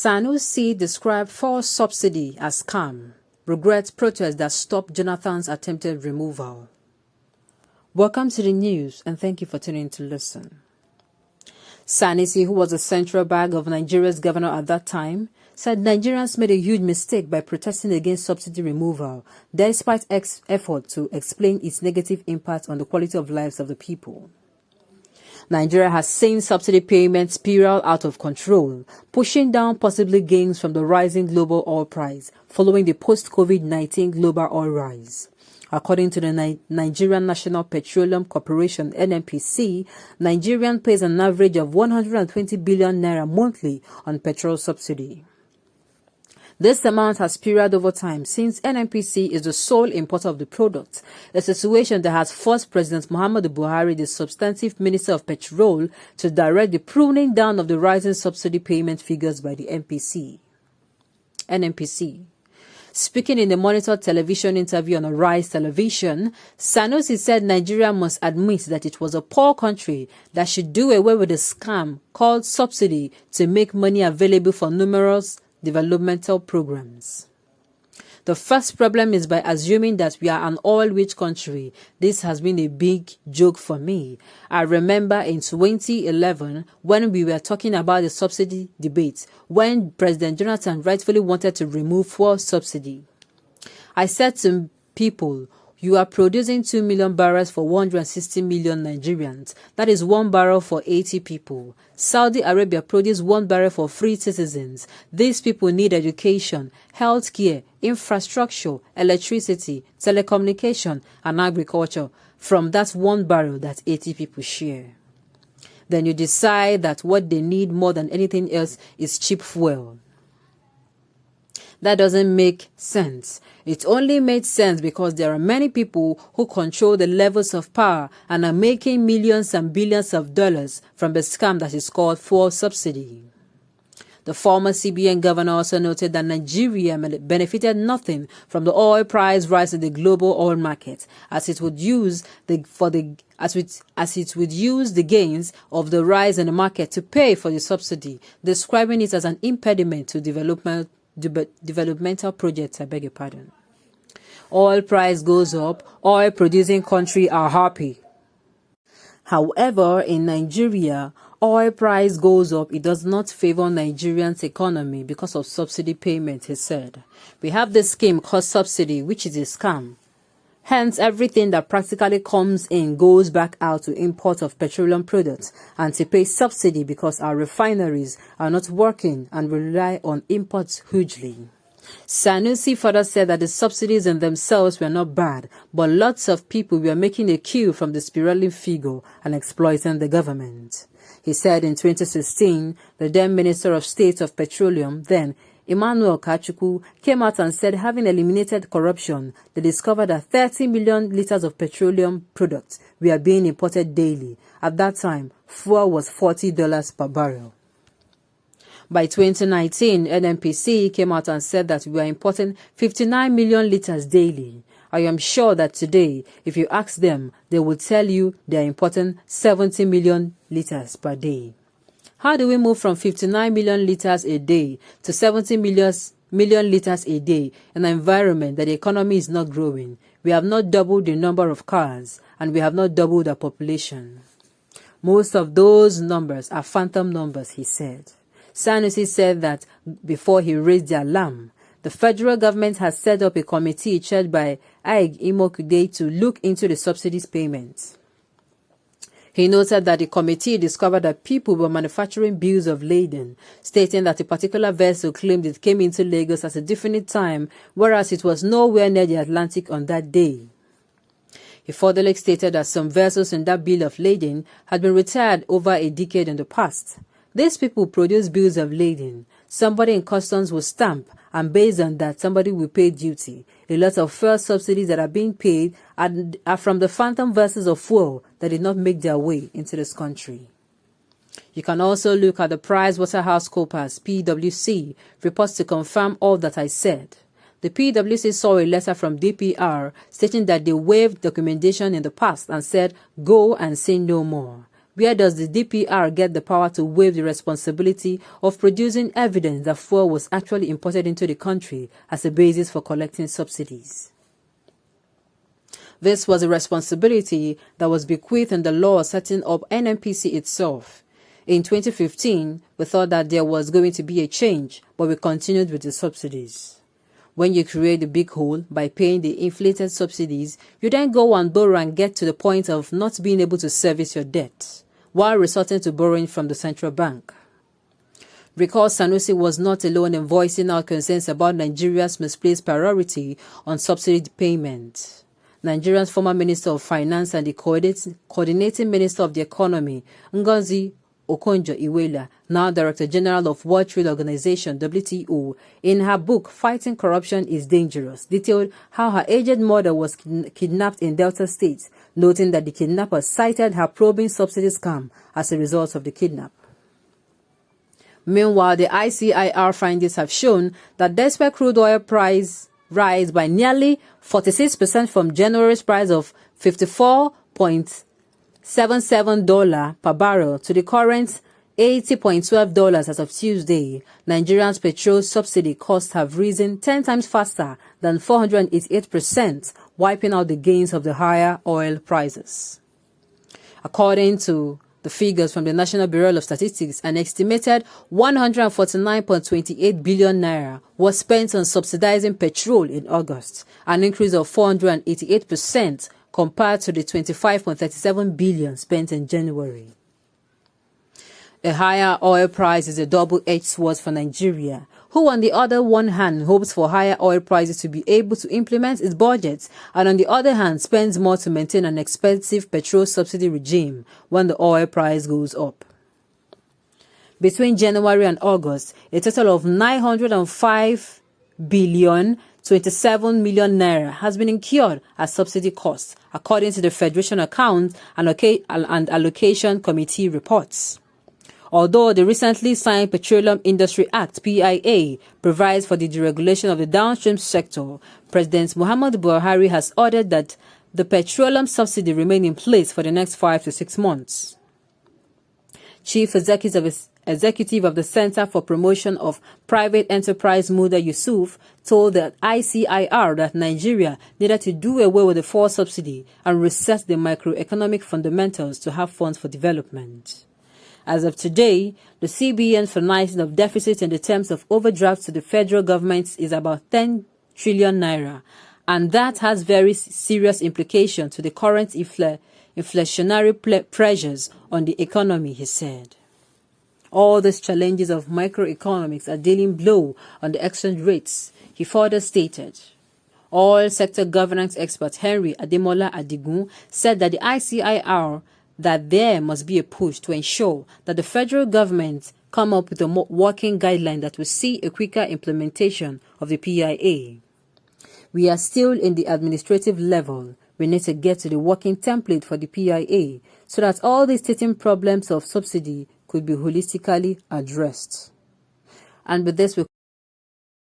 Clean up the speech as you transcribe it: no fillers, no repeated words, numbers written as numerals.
Sanusi described forced subsidy as scam, regrets protest that stopped Jonathan's attempted removal. Welcome to the news and thank you for tuning in to listen. Sanusi, who was the central bank of Nigeria's governor at that time, said Nigerians made a huge mistake by protesting against subsidy removal, despite effort to explain its negative impact on the quality of lives of the people. Nigeria has seen subsidy payments spiral out of control, pushing down possibly gains from the rising global oil price following the post-COVID-19 global oil rise. According to the Nigerian National Petroleum Corporation (NNPC), Nigerian pays an average of 120 billion naira monthly on petrol subsidy. This amount has spiraled over time since NNPC is the sole importer of the product, a situation that has forced President Muhammadu Buhari, the substantive Minister of Petrol, to direct the pruning down of the rising subsidy payment figures by the NNPC. Speaking in a monitored television interview on Arise Television, Sanusi said Nigeria must admit that it was a poor country that should do away with a scam called subsidy to make money available for numerous developmental programs. The first problem is by assuming that we are an oil-rich country. This has been a big joke for me. I remember in 2011 when we were talking about the subsidy debate, when President Jonathan rightfully wanted to remove fuel subsidy. I said to people, you are producing 2 million barrels for 160 million Nigerians. That is 1 barrel for 80 people. Saudi Arabia produces 1 barrel for 3 citizens. These people need education, healthcare, infrastructure, electricity, telecommunication, and agriculture from that 1 barrel that 80 people share. Then you decide that what they need more than anything else is cheap fuel. That doesn't make sense. It only made sense because there are many people who control the levels of power and are making millions and billions of dollars from the scam that is called fuel subsidy. The former CBN governor also noted that Nigeria benefited nothing from the oil price rise in the global oil market, as it would use the gains of the rise in the market to pay for the subsidy, describing it as an impediment to developmental projects. I beg your pardon. Oil price goes up, oil producing countries are happy. However, in Nigeria, oil price goes up, it does not favor Nigerians' economy because of subsidy payment, he said. We have this scheme called subsidy, which is a scam. Hence, everything that practically comes in goes back out to import of petroleum products and to pay subsidy because our refineries are not working and rely on imports hugely. Sanusi further said that the subsidies in themselves were not bad, but lots of people were making a queue from the spiraling figure and exploiting the government. He said in 2016, the then Minister of State of Petroleum, then Emmanuel Kachukwu, came out and said having eliminated corruption, they discovered that 30 million liters of petroleum products were being imported daily. At that time, fuel was $40 per barrel. By 2019, NNPC came out and said that we are importing 59 million liters daily. I am sure that today, if you ask them, they will tell you they are importing 70 million liters per day. How do we move from 59 million liters a day to 70 million liters a day in an environment that the economy is not growing? We have not doubled the number of cars and we have not doubled our population. Most of those numbers are phantom numbers, he said. Sanusi said that before he raised the alarm, the federal government has set up a committee chaired by Aig Imokude to look into the subsidies payments. He noted that the committee discovered that people were manufacturing bills of lading, stating that a particular vessel claimed it came into Lagos at a definite time, whereas it was nowhere near the Atlantic on that day. He further stated that some vessels in that bill of lading had been retired over a decade in the past. These people produce bills of lading. Somebody in customs will stamp, and based on that, somebody will pay duty. A lot of fuel subsidies that are being paid are from the phantom vessels of fuel that did not make their way into this country. You can also look at the PricewaterhouseCoopers (PwC) reports to confirm all that I said. The PwC saw a letter from DPR stating that they waived documentation in the past and said, go and say no more. Where does the DPR get the power to waive the responsibility of producing evidence that fuel was actually imported into the country as a basis for collecting subsidies? This was a responsibility that was bequeathed in the law setting up NNPC itself. In 2015, we thought that there was going to be a change, but we continued with the subsidies. When you create a big hole by paying the inflated subsidies, you then go and borrow and get to the point of not being able to service your debt, while resorting to borrowing from the central bank. Recall Sanusi was not alone in voicing out concerns about Nigeria's misplaced priority on subsidy payment. Nigeria's former Minister of Finance and the coordinating Minister of the Economy, Ngozi Okonjo-Iweala, now Director General of World Trade Organization (WTO), in her book Fighting Corruption is Dangerous, detailed how her aged mother was kidnapped in Delta State, noting that the kidnapper cited her probing subsidy scam as a result of the kidnap. Meanwhile, the ICIR findings have shown that despite crude oil price rise by nearly 46% from January's price of $54.77 per barrel to the current $80.12 as of Tuesday, Nigeria's petrol subsidy costs have risen 10 times faster than 488%, wiping out the gains of the higher oil prices. According to the figures from the National Bureau of Statistics, an estimated 149.28 billion naira was spent on subsidizing petrol in August, an increase of 488% compared to the 25.37 billion spent in January. A higher oil price is a double-edged sword for Nigeria, who on the other one hand hopes for higher oil prices to be able to implement its budget, and on the other hand spends more to maintain an expensive petrol subsidy regime when the oil price goes up. Between January and August, a total of 905 billion 27 million naira has been incurred as subsidy costs, according to the Federation Accounts and Allocation Committee reports. Although the recently signed Petroleum Industry Act (PIA) provides for the deregulation of the downstream sector, President Muhammadu Buhari has ordered that the petroleum subsidy remain in place for the next 5 to 6 months. Chief Executive of the Center for Promotion of Private Enterprise Muda Yusuf told the ICIR that Nigeria needed to do away with the fuel subsidy and reset the macroeconomic fundamentals to have funds for development. As of today, the CBN's financing of deficit in the terms of overdrafts to the federal government is about 10 trillion naira, and that has very serious implications to the current inflationary pressures on the economy, he said. All these challenges of microeconomics are dealing blow on the exchange rates, he further stated. Oil sector governance expert Henry Ademola Adigun said that the ICIR that there must be a push to ensure that the federal government come up with a more working guideline that will see a quicker implementation of the PIA. We are still in the administrative level. We need to get to the working template for the PIA so that all these teething problems of subsidy could be holistically addressed. And with this, we